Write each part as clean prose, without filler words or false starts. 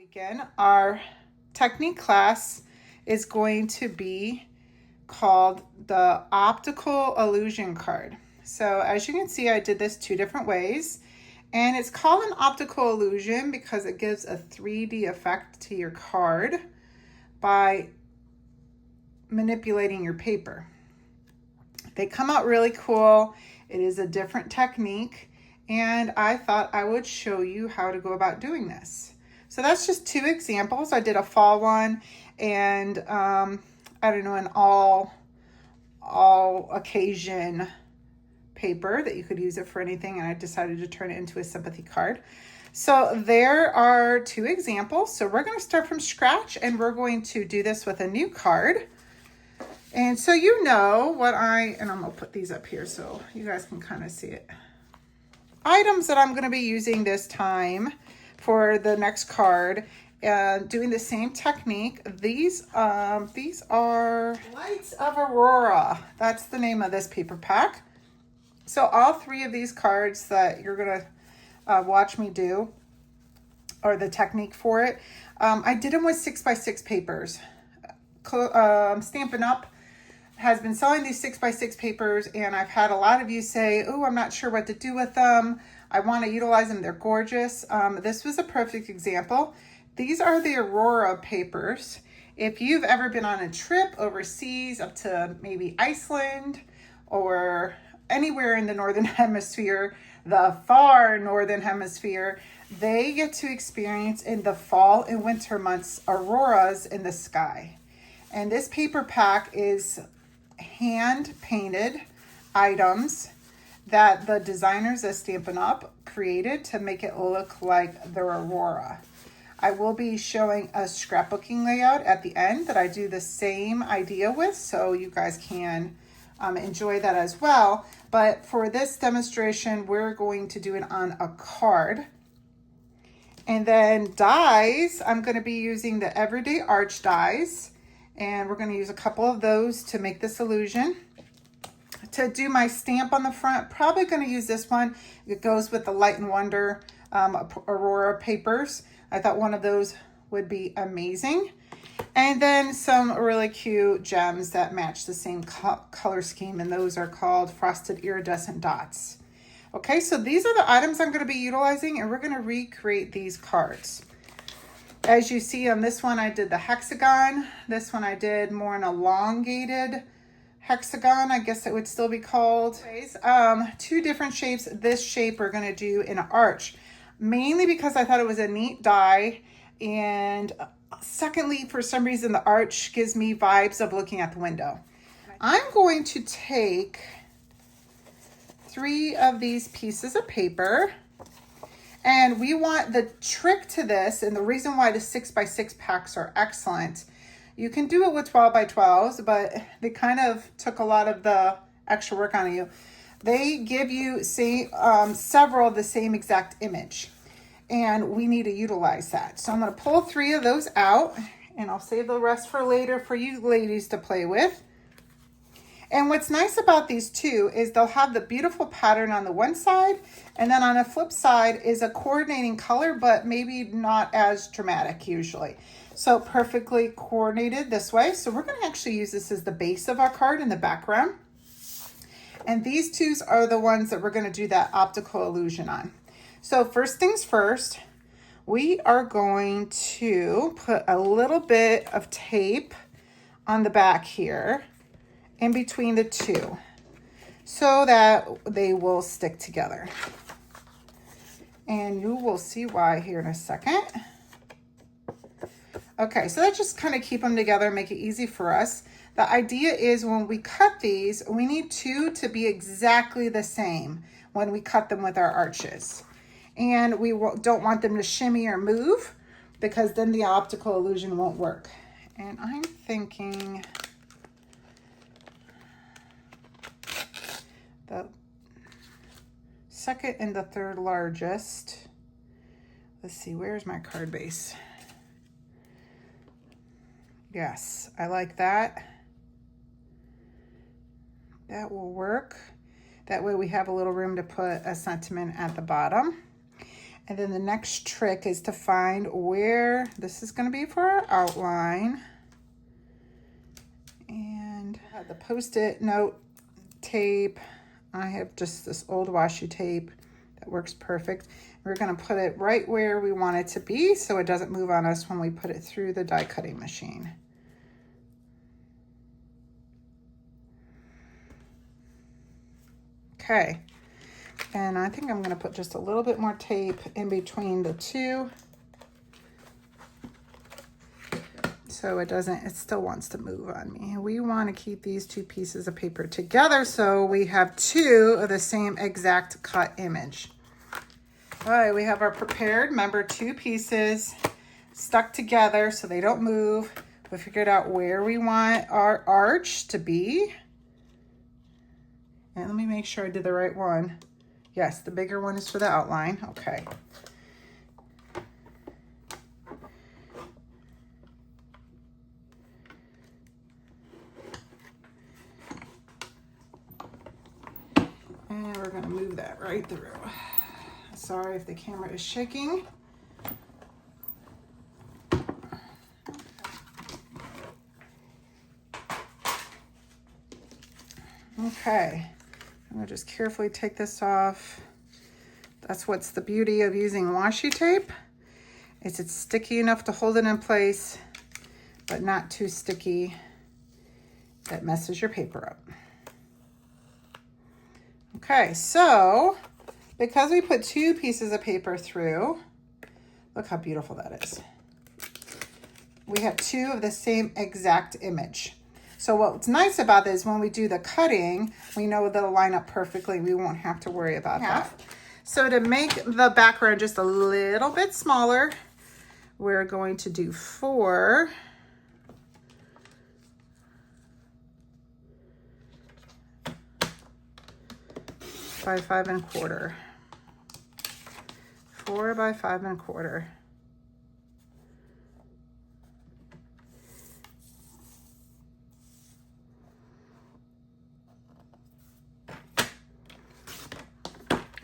Weekend, our technique class is going to be called the Optical Illusion card. So as you can see, I did this two different ways, and it's called an optical illusion because it gives a 3D effect to your card by manipulating your paper. They come out really cool. It is a different technique, and I thought I would show you how to go about doing this. So that's just two examples. I did a fall one and I don't know, an all occasion paper that you could use it for anything, and I decided to turn it into a sympathy card. So there are two examples. So we're going to start from scratch, and we're going to do this with a new card. And so you know what and I'm going to put these up here so you guys can kind of see it. Items that I'm going to be using this time for the next card, doing the same technique. These are Lights of Aurora. That's the name of this paper pack. So all three of these cards that you're gonna watch me do, or the technique for it, I did them with 6x6 papers. Stampin Up has been selling these 6x6 papers, and I've had a lot of you say, oh, I'm not sure what to do with them. I want to utilize them. They're gorgeous. This was a perfect example. These are the Aurora papers. If you've ever been on a trip overseas up to maybe Iceland or anywhere in the Northern Hemisphere, the far Northern Hemisphere, they get to experience in the fall and winter months auroras in the sky. And this paper pack is hand painted items that the designers at Stampin' Up created to make it look like the aurora. I will be showing a scrapbooking layout at the end that I do the same idea with, so you guys can enjoy that as well. But for this demonstration, we're going to do it on a card. And then dies, I'm going to be using the Everyday Arch dies, and we're going to use a couple of those to make this illusion. To do my stamp on the front, probably going to use this one. It goes with the Light and Wonder Aurora papers. I thought one of those would be amazing. And then some really cute gems that match the same color scheme, and those are called Frosted Iridescent Dots. Okay, so these are the items I'm going to be utilizing, and we're going to recreate these cards. As you see on this one, I did the hexagon. This one I did more an elongated hexagon, I guess it would still be called. Anyways, two different shapes. This shape we're going to do in an arch, mainly because I thought it was a neat die, and secondly, for some reason, the arch gives me vibes of looking at the window. I'm going to take 3 of these pieces of paper, and we want the trick to this, and the reason why the 6x6 packs are excellent. You can do it with 12x12s, but they kind of took a lot of the extra work on you. They give you several of the same exact image, and we need to utilize that. So I'm going to pull 3 of those out, and I'll save the rest for later for you ladies to play with. And what's nice about these two is they'll have the beautiful pattern on the one side, and then on the flip side is a coordinating color, but maybe not as dramatic usually. So perfectly coordinated this way. So we're going to actually use this as the base of our card in the background. And these two are the ones that we're going to do that optical illusion on. So first things first, we are going to put a little bit of tape on the back here in between the two so that they will stick together. And you will see why here in a second. Okay, so let's just kind of keep them together, make it easy for us. The idea is when we cut these, we need 2 to be exactly the same when we cut them with our arches. And we don't want them to shimmy or move, because then the optical illusion won't work. And I'm thinking the second and the third largest. Let's see, where's my card base? Yes, I like that. That will work. That way we have a little room to put a sentiment at the bottom. And then the next trick is to find where this is going to be for our outline. And I have the Post-it note tape. I have just this old washi tape that works perfect. We're going to put it right where we want it to be so it doesn't move on us when we put it through the die cutting machine. Okay, and I think I'm going to put just a little bit more tape in between the two so it still wants to move on me. We want to keep these two pieces of paper together so we have two of the same exact cut image. All right, we have our prepared, remember, two pieces stuck together so they don't move. We figured out where we want our arch to be. And let me make sure I did the right one. Yes, the bigger one is for the outline. Okay. And we're going to move that right through. Sorry if the camera is shaking. Okay. I'm going to just carefully take this off. That's what's the beauty of using washi tape. It's sticky enough to hold it in place, but not too sticky that messes your paper up. Okay, so because we put two pieces of paper through, look how beautiful that is. We have two of the same exact image. So what's nice about this, when we do the cutting, we know they'll line up perfectly. We won't have to worry about that. So to make the background just a little bit smaller, we're going to do 4 by 5 1/4. 4 by 5 1/4.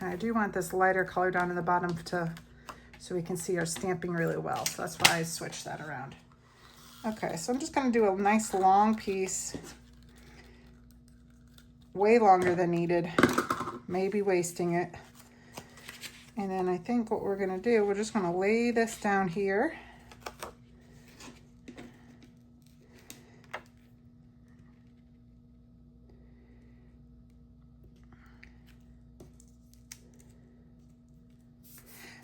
I do want this lighter color down in the bottom so we can see our stamping really well. So that's why I switched that around. Okay, so I'm just going to do a nice long piece, way longer than needed, maybe wasting it. And then I think what we're going to do, we're just going to lay this down here.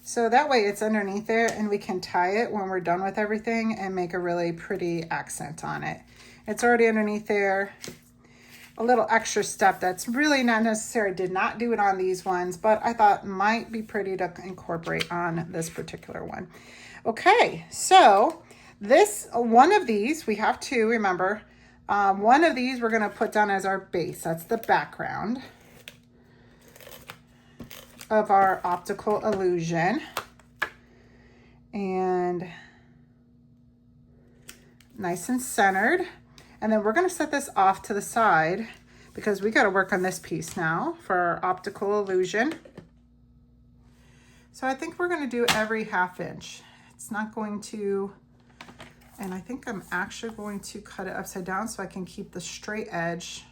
So that way it's underneath there and we can tie it when we're done with everything and make a really pretty accent on it. It's already underneath there. A little extra step that's really not necessary. Did not do it on these ones, but I thought might be pretty to incorporate on this particular one. Okay, so this one of these, we have two, remember. One of these we're gonna put down as our base. That's the background of our optical illusion. And nice and centered. And then we're going to set this off to the side because we got to work on this piece now for our optical illusion. So I think we're going to do every 1/2 inch. It's not going to, and I think I'm actually going to cut it upside down so I can keep the straight edge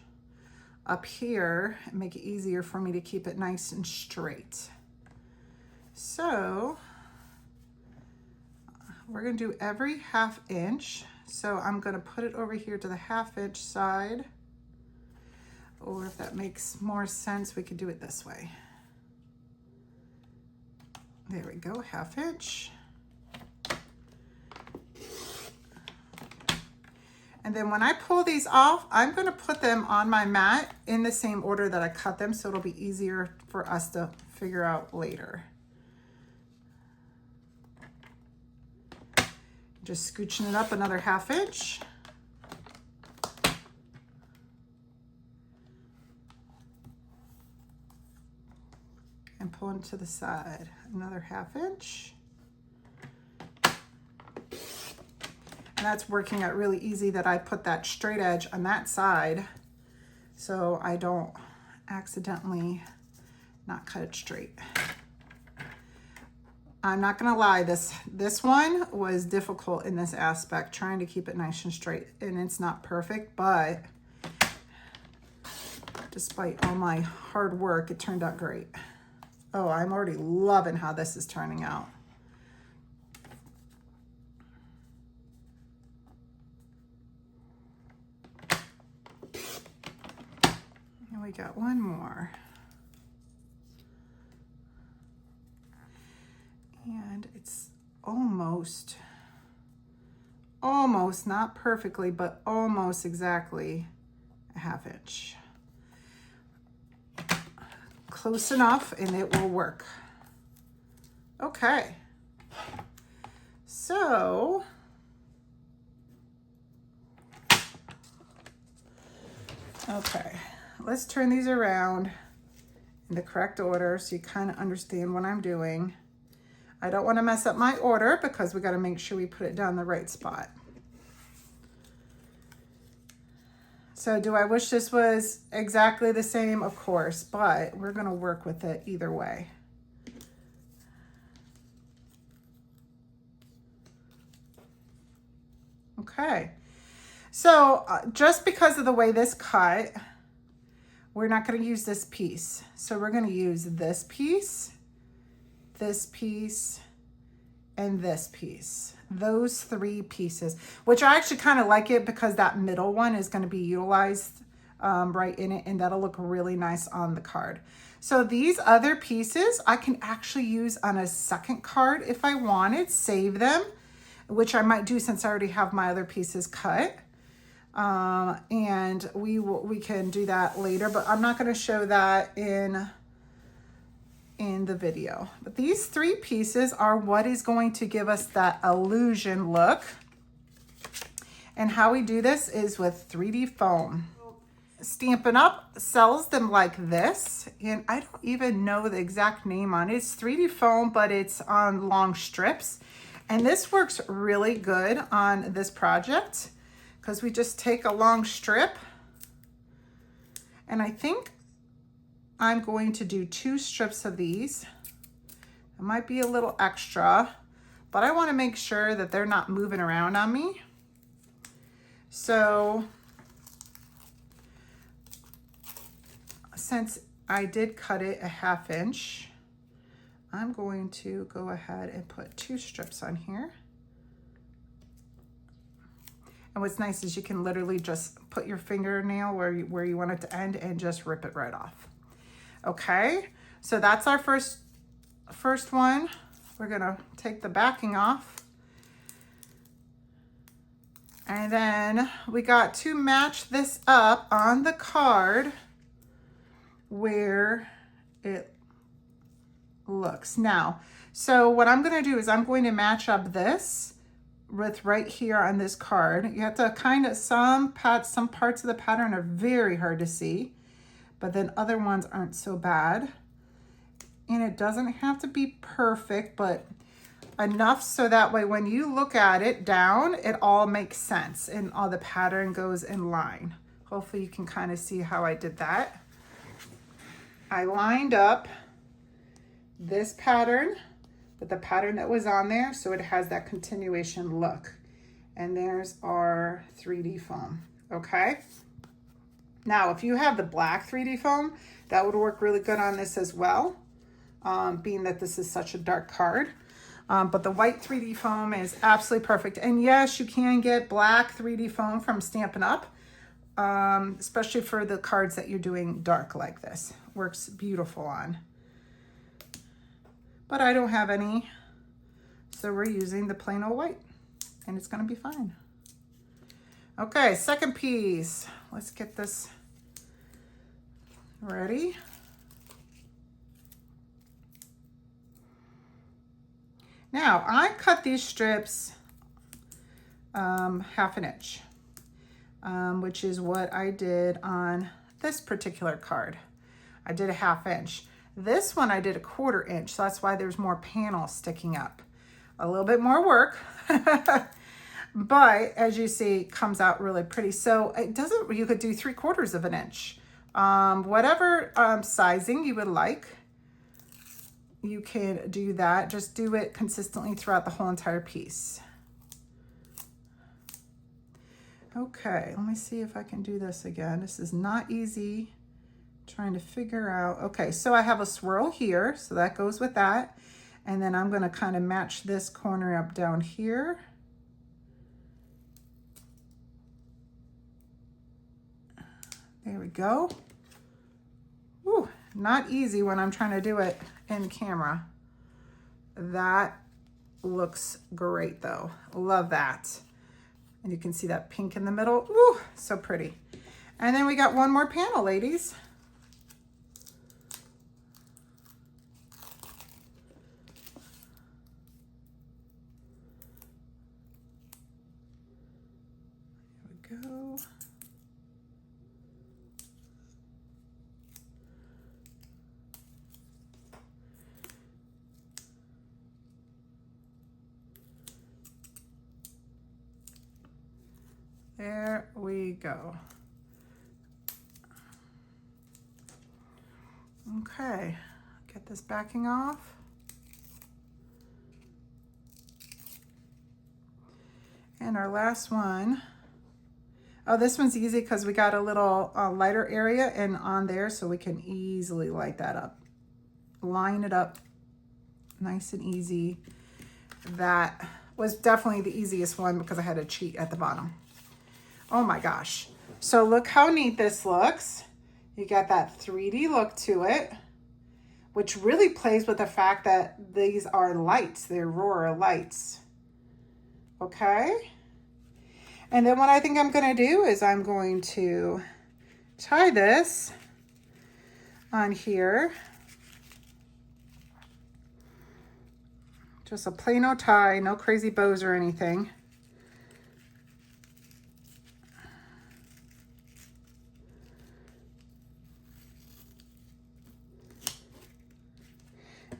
up here and make it easier for me to keep it nice and straight. So we're going to do every 1/2 inch. So I'm going to put it over here to the 1/2 inch side, or if that makes more sense, we could do it this way. There we go, 1/2 inch. And then when I pull these off, I'm going to put them on my mat in the same order that I cut them, so it'll be easier for us to figure out later. Just scooching it up another 1/2 inch. And pulling to the side, another 1/2 inch. And that's working out really easy that I put that straight edge on that side so I don't accidentally not cut it straight. I'm not gonna lie, this one was difficult in this aspect, trying to keep it nice and straight, and it's not perfect, but despite all my hard work, it turned out great. Oh, I'm already loving how this is turning out. And we got one more. And it's almost, not perfectly, but almost exactly a 1/2 inch. Close enough and it will work. Okay. So, okay, let's turn these around in the correct order so you kind of understand what I'm doing. I don't want to mess up my order because we got to make sure we put it down the right spot. So do I wish this was exactly the same? Of course, but we're going to work with it either way. Okay. So just because of the way this cut, we're not going to use this piece. So we're going to use this piece, and this piece. Those 3 pieces, which I actually kind of like it because that middle one is going to be utilized right in it, and that'll look really nice on the card. So these other pieces I can actually use on a second card if I wanted, save them, which I might do since I already have my other pieces cut. And we can do that later, but I'm not going to show that in the video. But these 3 pieces are what is going to give us that illusion look. And how we do this is with 3D foam. Stampin' Up sells them like this, and I don't even know the exact name on it. It's 3D foam, but it's on long strips. And this works really good on this project because we just take a long strip, and I think I'm going to do 2 strips of these. It might be a little extra, but I want to make sure that they're not moving around on me. So since I did cut it a 1/2 inch, I'm going to go ahead and put 2 strips on here. And what's nice is you can literally just put your fingernail where you want it to end and just rip it right off. Okay, so that's our first one. We're gonna take the backing off. And then we got to match this up on the card where it looks. Now, so what I'm gonna do is I'm going to match up this with right here on this card. You have to kind of, some parts of the pattern are very hard to see, but then other ones aren't so bad. And it doesn't have to be perfect, but enough so that way when you look at it down, it all makes sense and all the pattern goes in line. Hopefully you can kind of see how I did that. I lined up this pattern with the pattern that was on there, so it has that continuation look. And there's our 3D foam, okay? Now, if you have the black 3D foam, that would work really good on this as well, being that this is such a dark card. But the white 3D foam is absolutely perfect. And yes, you can get black 3D foam from Stampin' Up, especially for the cards that you're doing dark like this. Works beautiful on. But I don't have any, so we're using the plain old white, and it's gonna be fine. Okay, second piece. Let's get this ready. Now, I cut these strips 1/2 inch, which is what I did on this particular card. I did a 1/2 inch. This one I did a 1/4 inch, so that's why there's more panels sticking up. A little bit more work, but as you see, it comes out really pretty. So it doesn't, you could do 3/4 of an inch, whatever sizing you would like. you can do that. Just do it consistently throughout the whole entire piece. Okay, let me see if I can do this again. This is not easy. Trying to figure out. Okay, so I have a swirl here, so that goes with that. And then I'm going to kind of match this corner up down here. There we go. Ooh, not easy when I'm trying to do it in camera. That looks great though. Love that. And you can see that pink in the middle. Ooh, so pretty. And then we got one more panel, ladies. There we go. There we go. Okay, get this backing off. And our last one. Oh, this one's easy because we got a little lighter area and on there, so we can easily light that up. Line it up nice and easy. That was definitely the easiest one because I had to cheat at the bottom. Oh my gosh. So look how neat this looks. You got that 3D look to it, which really plays with the fact that these are lights. They're Aurora lights. Okay. And then what I think I'm going to do is I'm going to tie this on here. Just a plain old tie, no crazy bows or anything.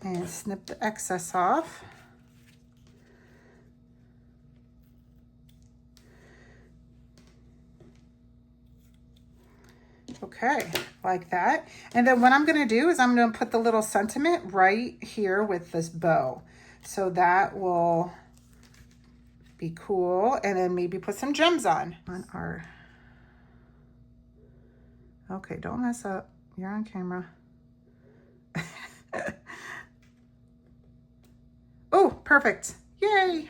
And snip the excess off. Okay, like that. And then what I'm going to do is I'm going to put the little sentiment right here with this bow. So that will be cool. And then maybe put some gems on our... Okay, don't mess up. You're on camera. Oh, perfect. Yay.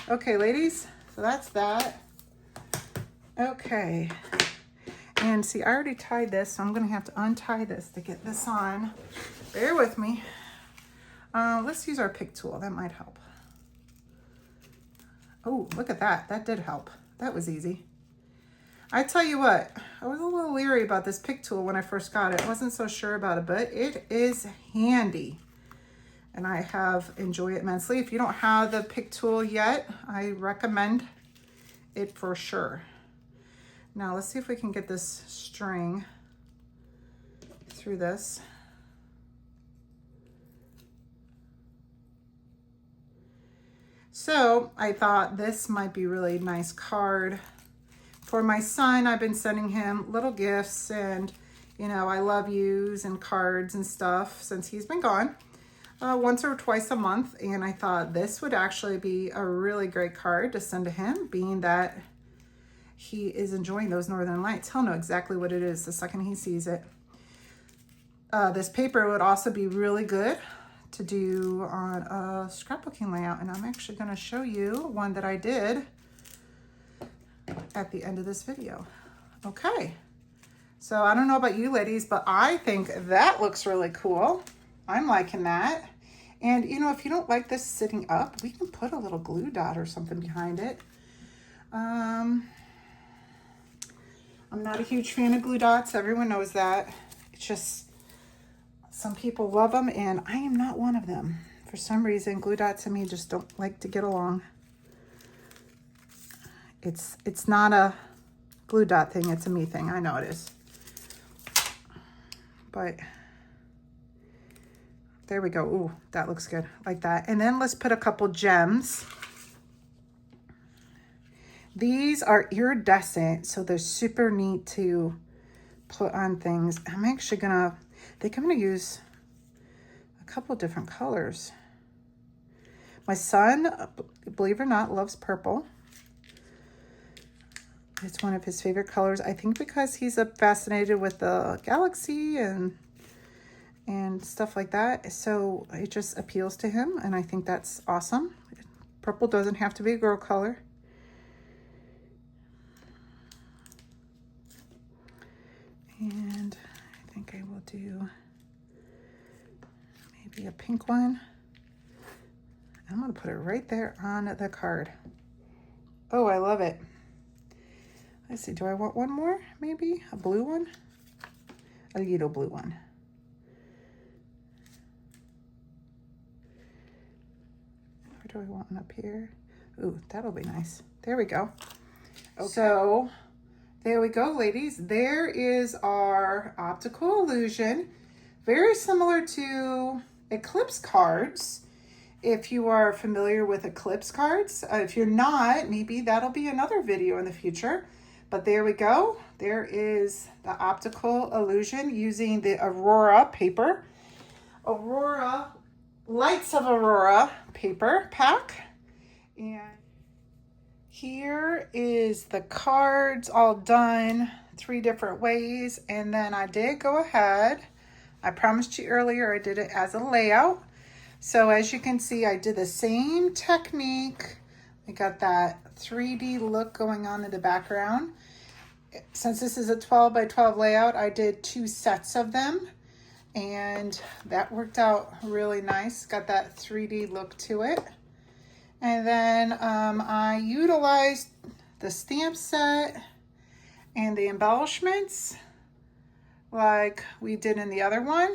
Okay, ladies. So that's that. Okay. And see, I already tied this, so I'm going to have to untie this to get this on. Bear with me. Let's use our pick tool. That might help. Oh, look at that. That did help. That was easy. I tell you what, I was a little leery about this pick tool when I first got it. I wasn't so sure about it, but it is handy. And I have enjoyed it immensely. If you don't have the pick tool yet, I recommend it for sure. Now let's see if we can get this string through this. So I thought this might be a really nice card for my son. I've been sending him little gifts and, you know, I love yous and cards and stuff since he's been gone. Once or twice a month, and I thought this would actually be a really great card to send to him, being that he is enjoying those northern lights. He'll know exactly what it is the second he sees it. This paper would also be really good to do on a scrapbooking layout, and I'm actually going to show you one that I did at the end of this video. Okay, so I don't know about you ladies, but I think that looks really cool. I'm liking that. And you know, if you don't like this sitting up, we can put a little glue dot or something behind it. I'm not a huge fan of glue dots. Everyone knows that. It's just, some people love them and I am not one of them. For some reason, glue dots and me just don't like to get along. It's not a glue dot thing, it's a me thing. I know it is. But there we go. Ooh, that looks good. Like that. And then let's put a couple gems. These are iridescent, so they're super neat to put on things. I'm actually gonna, I think I'm gonna use a couple different colors. My son, believe it or not, loves purple. It's one of his favorite colors. I think because he's fascinated with the galaxy and stuff like that. So it just appeals to him, and I think that's awesome. Purple doesn't have to be a girl color. And I think I will do maybe a pink one. I'm going to put it right there on the card. Oh, I love it. Let's see, do I want one more? Maybe a blue one? A little blue one. Or do I want one up here? Ooh, that'll be nice. There we go. Okay. So there we go, ladies. There is our optical illusion. Very similar to eclipse cards. If you are familiar with eclipse cards, if you're not, maybe that'll be another video in the future. But there we go. There is the optical illusion using the Aurora paper. Aurora, Lights of Aurora paper pack. And here is the cards all done 3 different ways. And then I did go ahead. I promised you earlier I did it as a layout. So as you can see, I did the same technique. I got that 3D look going on in the background. Since this is a 12 by 12 layout, I did 2 sets of them, and that worked out really nice. Got that 3D look to it. And then I utilized the stamp set and the embellishments like we did in the other one.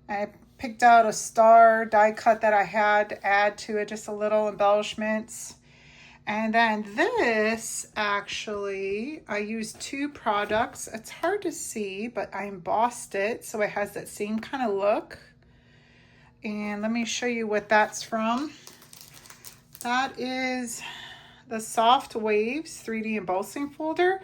I picked out a star die cut that I had to add to it, just a little embellishments. And then this, actually, I used 2 products. It's hard to see, but I embossed it so it has that same kind of look. And let me show you what that's from. That is the Soft Waves 3D embossing folder.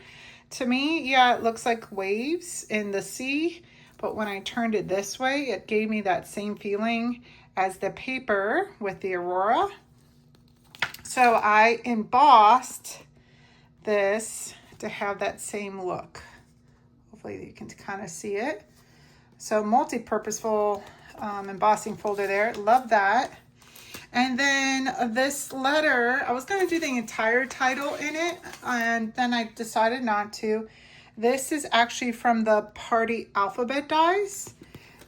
To me, yeah, it looks like waves in the sea. But when I turned it this way, it gave me that same feeling as the paper with the Aurora. So I embossed this to have that same look. Hopefully you can kind of see it. So multi-purposeful embossing folder there. Love that. And then this letter, I was going to do the entire title in it, and then I decided not to. This is actually from the Party Alphabet dies,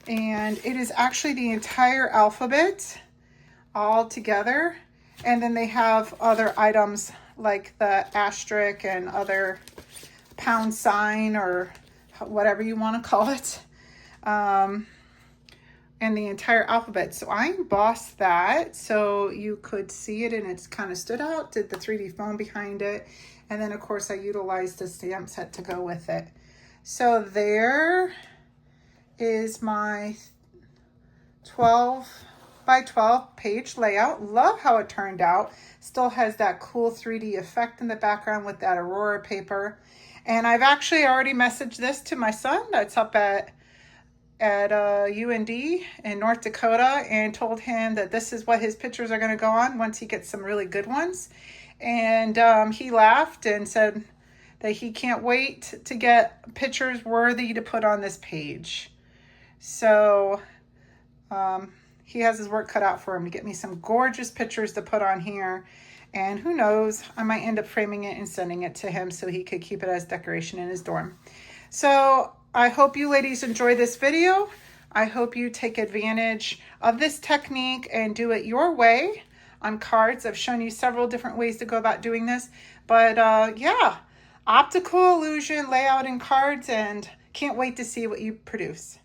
and it is actually the entire alphabet all together. And then they have other items like the asterisk and other pound sign or whatever you want to call it, and the entire alphabet. So I embossed that so you could see it, and it's kind of stood out, did the 3D foam behind it. And then, of course, I utilized the stamp set to go with it. So there is my 12 by 12 page layout. Love how it turned out. Still has that cool 3D effect in the background with that Aurora paper. And I've actually already messaged this to my son that's up at UND in North Dakota, and told him that this is what his pictures are going to go on once he gets some really good ones. And he laughed and said that he can't wait to get pictures worthy to put on this page. So he has his work cut out for him to get me some gorgeous pictures to put on here. And who knows, I might end up framing it and sending it to him so he could keep it as decoration in his dorm. So I hope you ladies enjoy this video. I hope you take advantage of this technique and do it your way on cards. I've shown you several different ways to go about doing this. But yeah, optical illusion layout in cards, and can't wait to see what you produce.